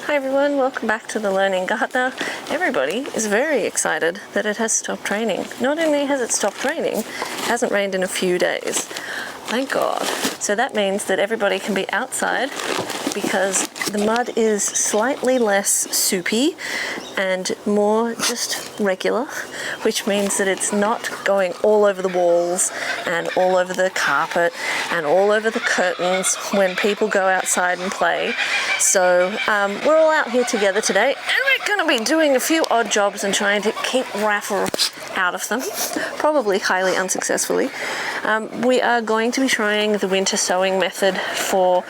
Hi everyone, welcome back to The Learning Gardener. Everybody is very excited that it has stopped raining. Not only has it stopped raining, it hasn't rained in a few days. Thank God. So that means that everybody can be outside because the mud is slightly less soupy and more just regular, which means that it's not going all over the walls and all over the carpet and all over the curtains when people go outside and play. So we're all out here together today and we're going to be doing a few odd jobs and trying to keep Rafa out of them, probably highly unsuccessfully. We are going to be trying the winter sowing method for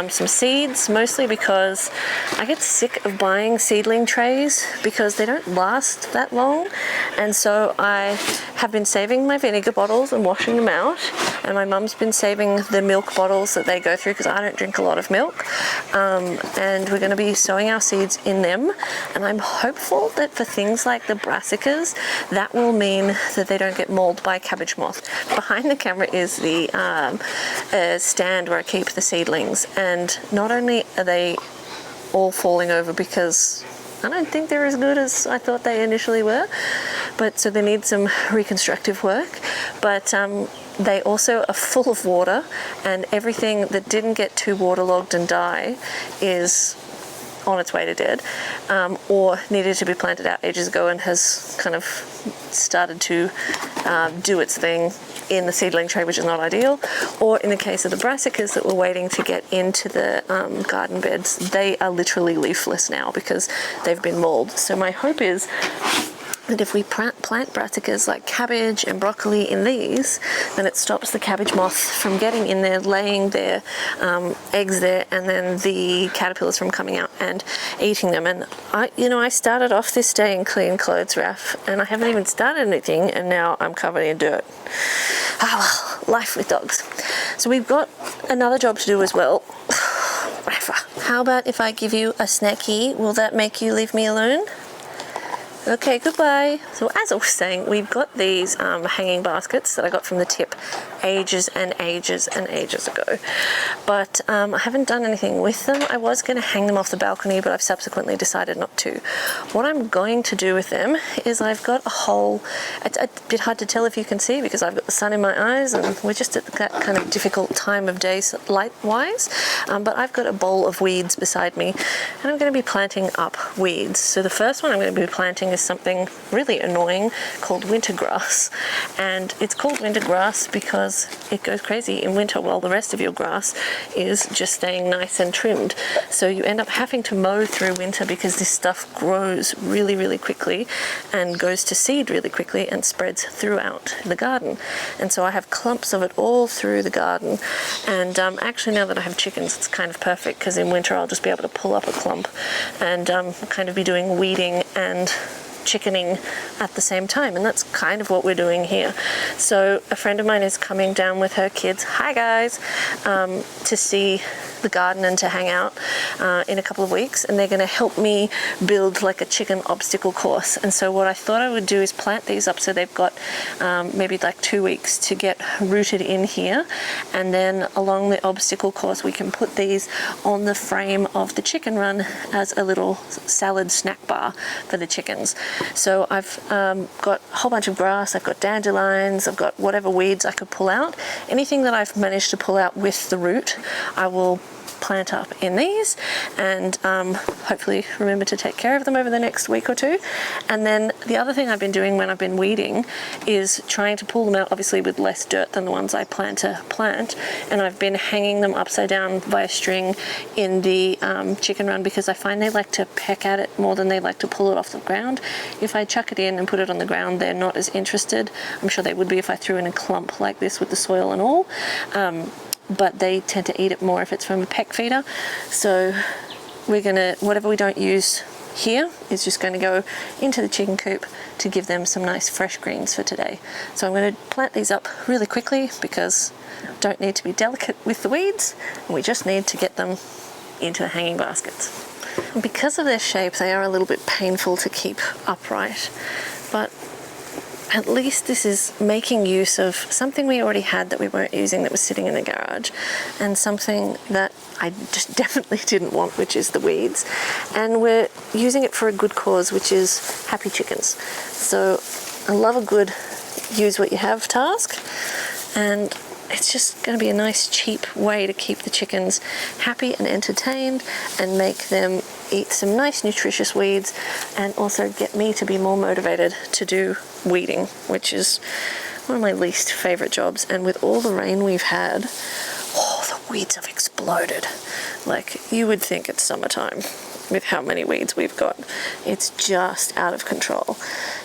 some seeds, mostly because I get sick of buying seedling trays because they don't last that long, and so I have been saving my vinegar bottles and washing them out, and my mum's been saving the milk bottles that they go through because I don't drink a lot of milk, and we're going to be sowing our seeds in them, and I'm hopeful that for things like the brassicas that will mean that they don't get mold by cabbage moth. Behind the camera is the stand where I keep the seedlings, and not only are they all falling over because I don't think they're as good as I thought they initially were, but so they need some reconstructive work, but they also are full of water, and everything that didn't get too waterlogged and die is on its way to dead, or needed to be planted out ages ago and has kind of started to do its thing in the seedling tray, which is not ideal. Or in the case of the brassicas that we're waiting to get into the garden beds, they are literally leafless now because they've been mold. So my hope is that if we plant brassicas like cabbage and broccoli in these, then it stops the cabbage moth from getting in there, laying their eggs there, and then the caterpillars from coming out and eating them. And I started off this day in clean clothes, Raf, and I haven't even started anything, and now I'm covered in dirt. Ah, well, life with dogs. So we've got another job to do as well. Rafa, how about if I give you a snacky? Will that make you leave me alone? Okay, goodbye. So as I was saying, we've got these hanging baskets that I got from the tip ages and ages and ages ago, but I haven't done anything with them. I was going to hang them off the balcony, but I've subsequently decided not to. What I'm going to do with them is I've got a hole. It's a bit hard to tell if you can see because I've got the sun in my eyes and we're just at that kind of difficult time of day light-wise, but I've got a bowl of weeds beside me and I'm going to be planting up weeds. So the first one I'm going to be planting is something really annoying called winter grass, and it's called winter grass because it goes crazy in winter while the rest of your grass is just staying nice and trimmed. So you end up having to mow through winter because this stuff grows really, really quickly and goes to seed really quickly and spreads throughout the garden. And so I have clumps of it all through the garden, and actually now that I have chickens it's kind of perfect because in winter I'll just be able to pull up a clump and kind of be doing weeding and chickening at the same time, and that's kind of what we're doing here. So a friend of mine is coming down with her kids, hi guys, to see the garden and to hang out in a couple of weeks, and they're going to help me build like a chicken obstacle course. And so what I thought I would do is plant these up so they've got maybe like 2 weeks to get rooted in here, and then along the obstacle course we can put these on the frame of the chicken run as a little salad snack bar for the chickens. So I've got a whole bunch of grass, I've got dandelions, I've got whatever weeds I could pull out. Anything that I've managed to pull out with the root, I will plant up in these and hopefully remember to take care of them over the next week or two. And then the other thing I've been doing when I've been weeding is trying to pull them out, obviously with less dirt than the ones I plan to plant, and I've been hanging them upside down by a string in the chicken run because I find they like to peck at it more than they like to pull it off the ground. If I chuck it in and put it on the ground, they're not as interested. I'm sure they would be if I threw in a clump like this with the soil and all. But they tend to eat it more if it's from a peck feeder. So we're gonna, whatever we don't use here is just going to go into the chicken coop to give them some nice fresh greens for today. So I'm going to plant these up really quickly because don't need to be delicate with the weeds, and we just need to get them into the hanging baskets. And because of their shape, they are a little bit painful to keep upright, but at least this is making use of something we already had that we weren't using that was sitting in the garage, and something that I just definitely didn't want, which is the weeds. And we're using it for a good cause, which is happy chickens. So I love a good use what you have task, and it's just going to be a nice cheap way to keep the chickens happy and entertained and make them eat some nice nutritious weeds, and also get me to be more motivated to do weeding, which is one of my least favorite jobs. And with all the rain we've had, the weeds have exploded. Like, you would think it's summertime with how many weeds we've got. It's just out of control.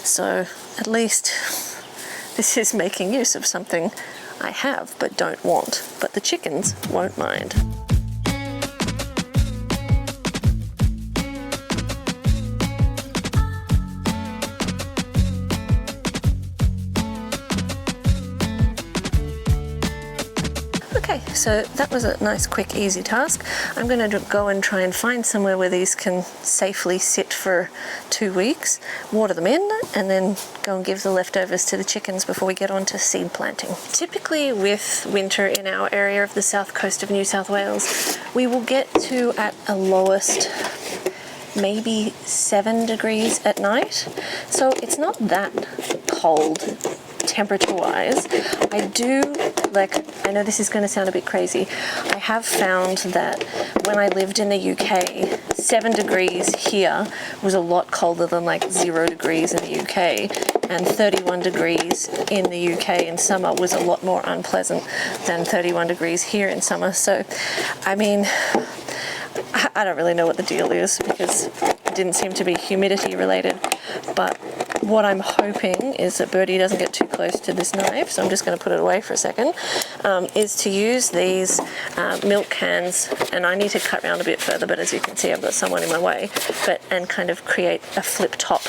So at least this is making use of something I have but don't want, but the chickens won't mind. Okay, so that was a nice, quick, easy task. I'm going to go and try and find somewhere where these can safely sit for 2 weeks, water them in, and then go and give the leftovers to the chickens before we get on to seed planting. Typically with winter in our area of the south coast of New South Wales, we will get to, at a lowest, maybe 7 degrees at night. So it's not that cold temperature-wise. I know this is going to sound a bit crazy. I have found that when I lived in the UK, 7 degrees here was a lot colder than like 0 degrees in the UK, and 31 degrees in the UK in summer was a lot more unpleasant than 31 degrees here in summer. So, I mean, I don't really know what the deal is, because it didn't seem to be humidity related, but what I'm hoping is that Birdie doesn't get too close to this knife, so I'm just going to put it away for a second, is to use these milk cans, and I need to cut around a bit further, but as you can see I've got someone in my way, and kind of create a flip top.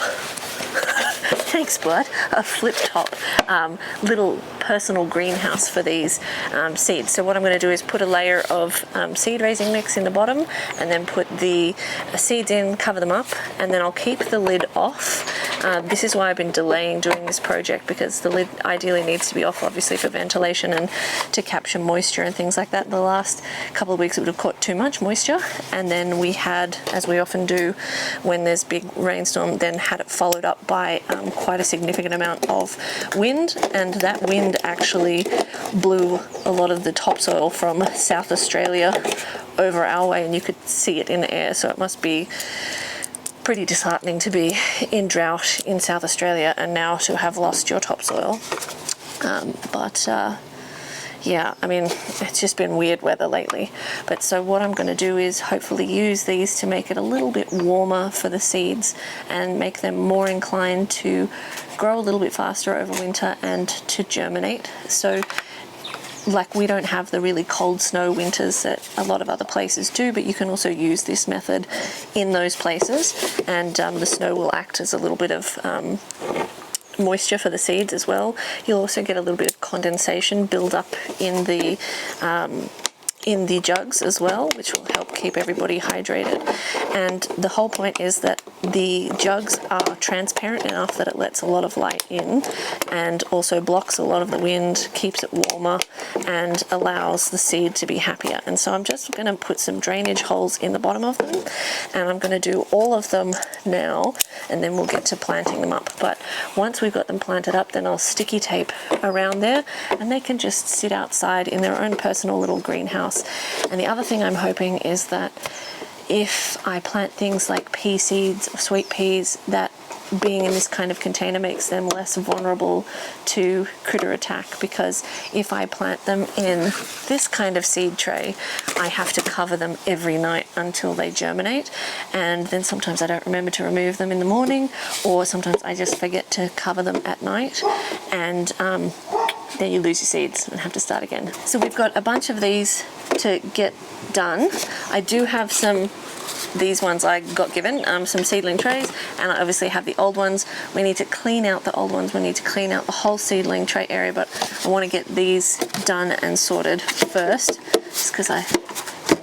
Thanks, Blood. A flip top little personal greenhouse for these seeds. So what I'm going to do is put a layer of seed raising mix in the bottom, and then put the seeds in, cover them up, and then I'll keep the lid off. This is why I've been delaying doing this project, because the lid ideally needs to be off, obviously, for ventilation and to capture moisture and things like that. The last couple of weeks it would have caught too much moisture, and then we had, as we often do when there's big rainstorm, then had it followed up by quite a significant amount of wind, and that wind actually blew a lot of the topsoil from South Australia over our way, and you could see it in the air. So it must be pretty disheartening to be in drought in South Australia and now to have lost your topsoil. Yeah, I mean, it's just been weird weather lately. But so what I'm going to do is hopefully use these to make it a little bit warmer for the seeds and make them more inclined to grow a little bit faster over winter and to germinate. So, like, we don't have the really cold snow winters that a lot of other places do, but you can also use this method in those places, and the snow will act as a little bit of moisture for the seeds as well. You'll also get a little bit of condensation build up in the jugs as well, which will help keep everybody hydrated. And the whole point is that the jugs are transparent enough that it lets a lot of light in, and also blocks a lot of the wind, keeps it warmer, and allows the seed to be happier. And so I'm just going to put some drainage holes in the bottom of them, and I'm going to do all of them now, and then we'll get to planting them up. But once we've got them planted up, then I'll sticky tape around there, and they can just sit outside in their own personal little greenhouse. And the other thing I'm hoping is that if I plant things like pea seeds or sweet peas, that being in this kind of container makes them less vulnerable to critter attack, because if I plant them in this kind of seed tray, I have to cover them every night until they germinate, and then sometimes I don't remember to remove them in the morning, or sometimes I just forget to cover them at night, and then you lose your seeds and have to start again. So we've got a bunch of these to get done. I do have these ones I got given, some seedling trays, and I obviously have the old ones. We need to clean out the old ones. We need to clean out the whole seedling tray area, but I want to get these done and sorted first, just because I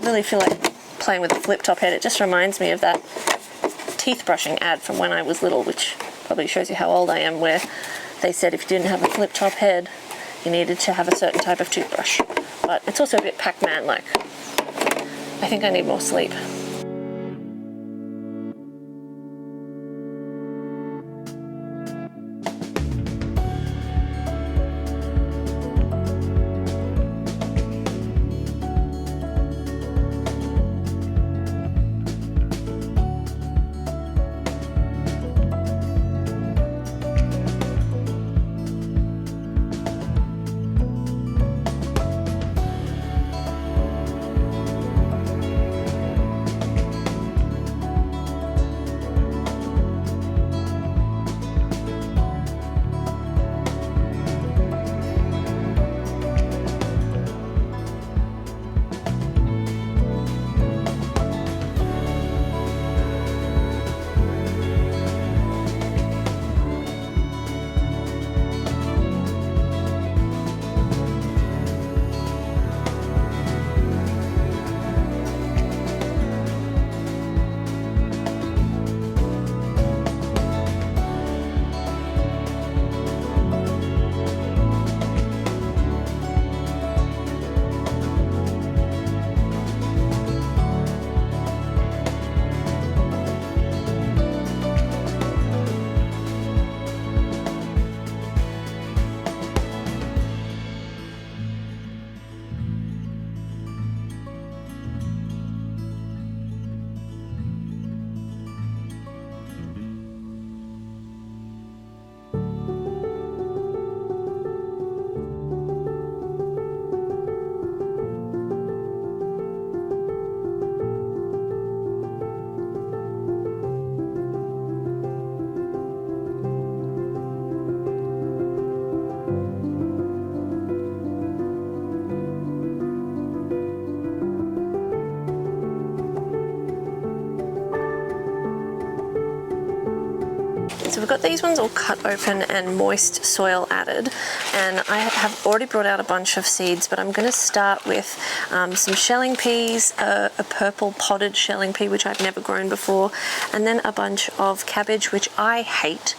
really feel like playing with the flip top head. It just reminds me of that teeth brushing ad from when I was little, which probably shows you how old I am, where they said if you didn't have a flip top head, you needed to have a certain type of toothbrush. But it's also a bit Pac-Man-like. I think I need more sleep. So we've got these ones all cut open and moist soil added, and I have already brought out a bunch of seeds, but I'm going to start with some shelling peas, a purple potted shelling pea which I've never grown before, and then a bunch of cabbage which I hate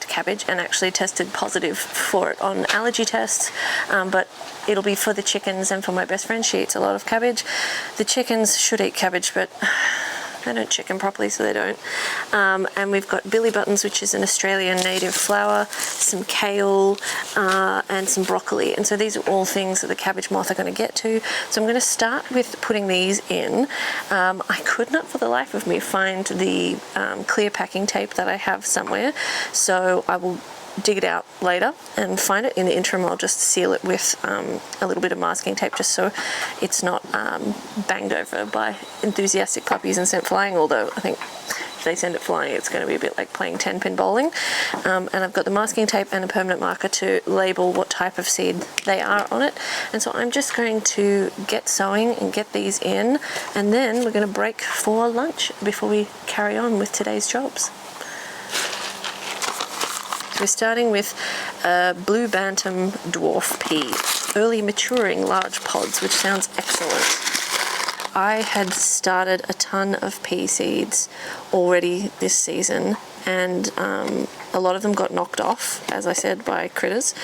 cabbage and actually tested positive for it on allergy tests, but it'll be for the chickens and for my best friend. She eats a lot of cabbage. The chickens should eat cabbage, but they don't chicken properly, so they don't. And we've got billy buttons, which is an Australian native flower, some kale, and some broccoli. And so these are all things that the cabbage moth are going to get to. So I'm going to start with putting these in. I could not for the life of me find the clear packing tape that I have somewhere, so I will dig it out later and find it. In the interim, I'll just seal it with a little bit of masking tape, just so it's not banged over by enthusiastic puppies and sent flying, although I think if they send it flying, it's going to be a bit like playing 10-pin bowling. And I've got the masking tape and a permanent marker to label what type of seed they are on it. And so I'm just going to get sowing and get these in, and then we're going to break for lunch before we carry on with today's jobs. So we're starting with Blue Bantam Dwarf Pea, early maturing large pods, which sounds excellent. I had started a ton of pea seeds already this season, and a lot of them got knocked off, as I said, by critters.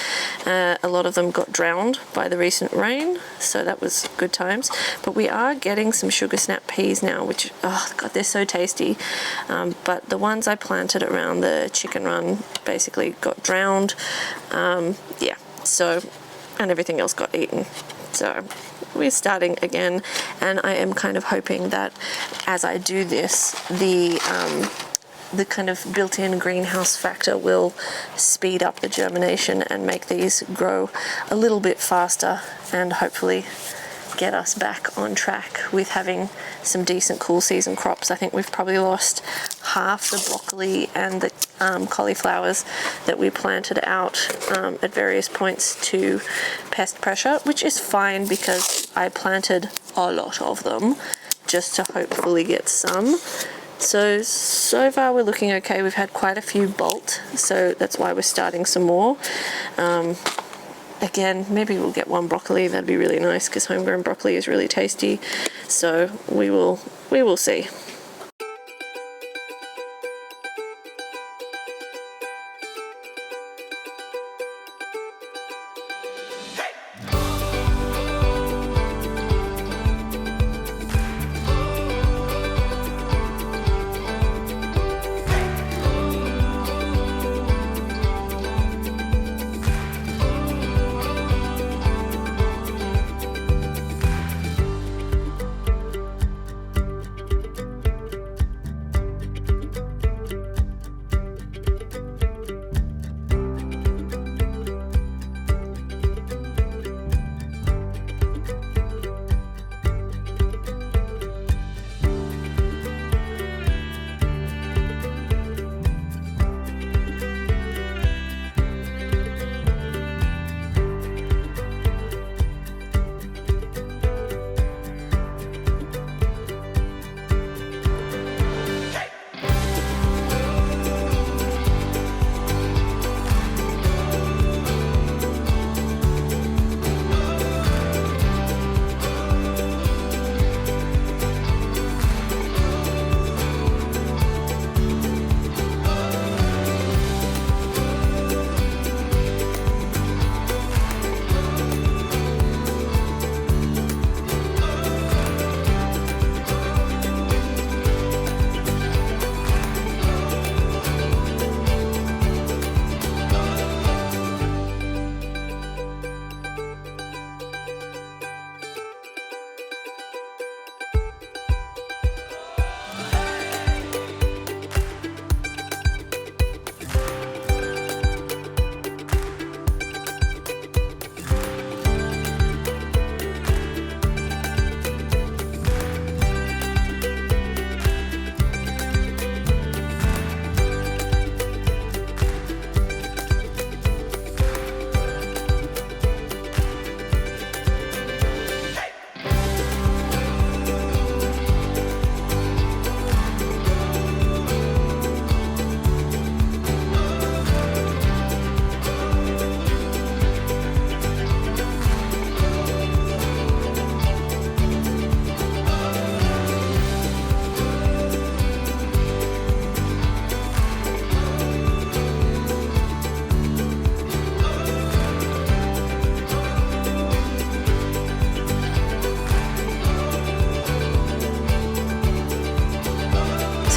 A lot of them got drowned by the recent rain, so that was good times. But we are getting some sugar snap peas now, which, oh God, they're so tasty. But the ones I planted around the chicken run basically got drowned. Yeah, so, and everything else got eaten. So we're starting again, and I am kind of hoping that as I do this, the kind of built-in greenhouse factor will speed up the germination and make these grow a little bit faster, and hopefully get us back on track with having some decent cool season crops. I think we've probably lost half the broccoli and the cauliflowers that we planted out at various points to pest pressure, which is fine because I planted a lot of them just to hopefully get some. So far we're looking okay. We've had quite a few bolt, so that's why we're starting some more. Again, maybe we'll get one broccoli. That'd be really nice because homegrown broccoli is really tasty. So we will see.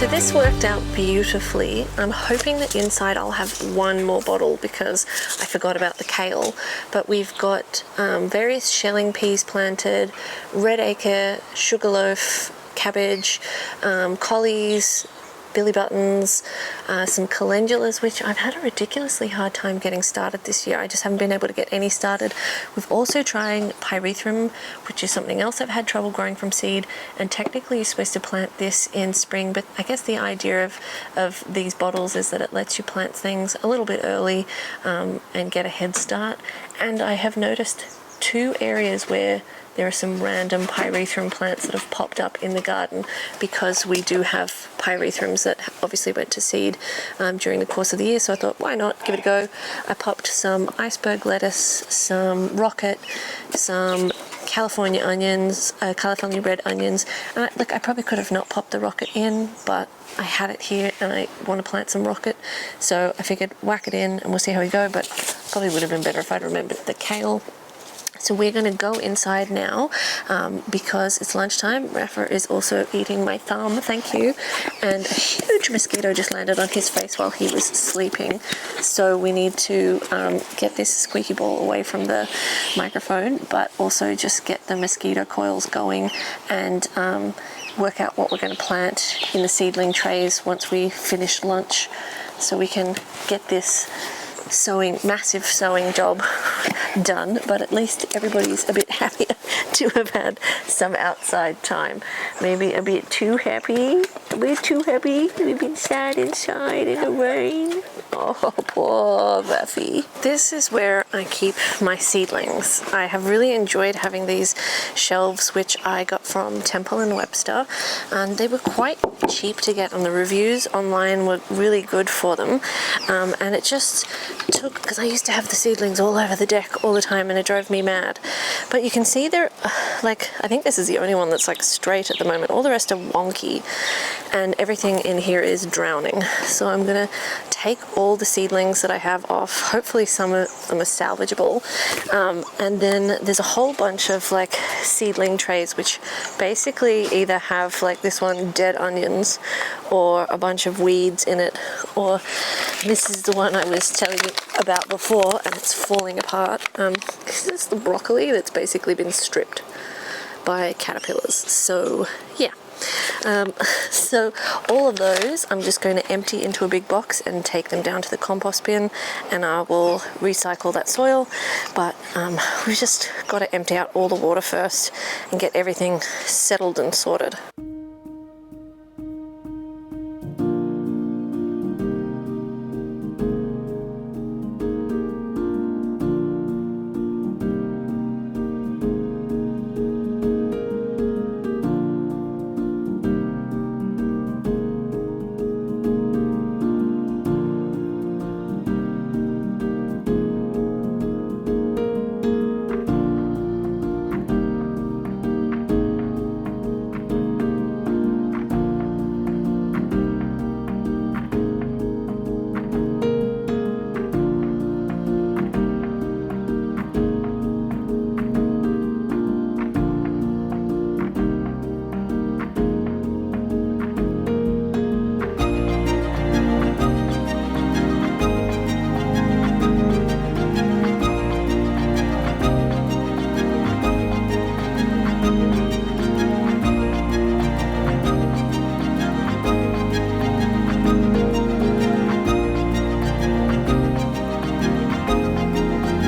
So this worked out beautifully. I'm hoping that inside I'll have one more bottle because I forgot about the kale. But we've got various shelling peas planted, red acre, sugarloaf, cabbage, collies, billy buttons, some calendulas, which I've had a ridiculously hard time getting started this year. I just haven't been able to get any started. We've also tried pyrethrum, which is something else I've had trouble growing from seed, and technically you're supposed to plant this in spring, but I guess the idea of these bottles is that it lets you plant things a little bit early and get a head start. And I have noticed 2 areas where there are some random pyrethrum plants that have popped up in the garden because we do have pyrethrums that obviously went to seed during the course of the year. So I thought, why not give it a go? I popped some iceberg lettuce, some rocket, some California onions, California red onions. And I probably could have not popped the rocket in, but I had it here and I want to plant some rocket. So I figured whack it in and we'll see how we go, but probably would have been better if I'd remembered the kale. So we're going to go inside now because it's lunchtime. Rafa is also eating my thumb, thank you. And a huge mosquito just landed on his face while he was sleeping. So we need to get this squeaky ball away from the microphone, but also just get the mosquito coils going and work out what we're going to plant in the seedling trays once we finish lunch so we can get this massive sowing job done, but at least everybody's a bit happier to have had some outside time. Maybe a bit too happy, we've been sad inside in the rain. Oh, poor Buffy. This is where I keep my seedlings. I have really enjoyed having these shelves, which I got from Temple & Webster, and they were quite cheap to get, and the reviews online were really good for them. And it just took, because I used to have the seedlings all over the deck all the time and it drove me mad. But you can see they're like, I think this is the only one that's like straight at the moment. All the rest are wonky and everything in here is drowning. So I'm gonna take all the seedlings that I have off. Hopefully some of them are salvageable. And then there's a whole bunch of like seedling trays which basically either have like this one, dead onions, or a bunch of weeds in it, or this is the one I was telling you about before and it's falling apart. This is the broccoli that's basically been stripped by caterpillars. So yeah. So all of those I'm just going to empty into a big box and take them down to the compost bin, and I will recycle that soil. But we've just got to empty out all the water first and get everything settled and sorted.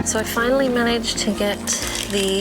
So I finally managed to get the